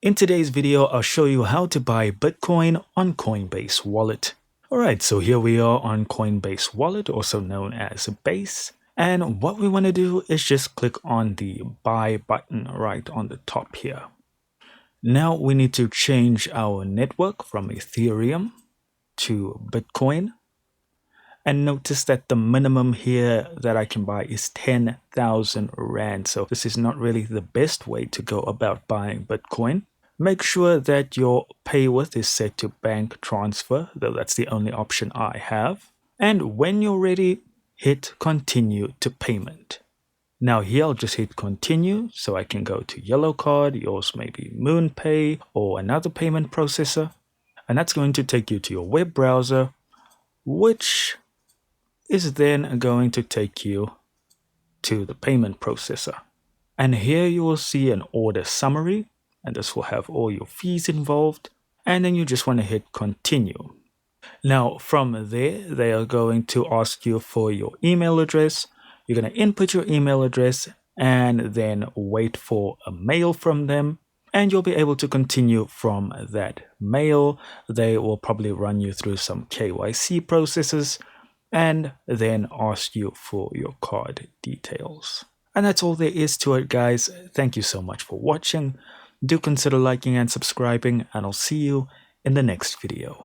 In today's video, I'll show you how to buy Bitcoin on Coinbase Wallet. Alright, so here we are on Coinbase Wallet, also known as Base. And what we want to do is just click on the buy button right on the top here. Now we need to change our network from Ethereum to Bitcoin. And notice that the minimum here that I can buy is 10,000 Rand. So this is not really the best way to go about buying Bitcoin. Make sure that your pay with is set to bank transfer, though that's the only option I have. And when you're ready, hit continue to payment. Now here I'll just hit continue so I can go to Yellow Card, yours may be MoonPay or another payment processor. And that's going to take you to your web browser, which is then going to take you to the payment processor. And here you will see an order summary, and this will have all your fees involved. And then you just want to hit continue. Now from there, they are going to ask you for your email address. You're going to input your email address and then wait for a mail from them. And you'll be able to continue from that mail. They will probably run you through some KYC processes and then ask you for your card details. And that's all there is to it, guys. Thank you so much for watching. Do consider liking and subscribing, and I'll see you in the next video.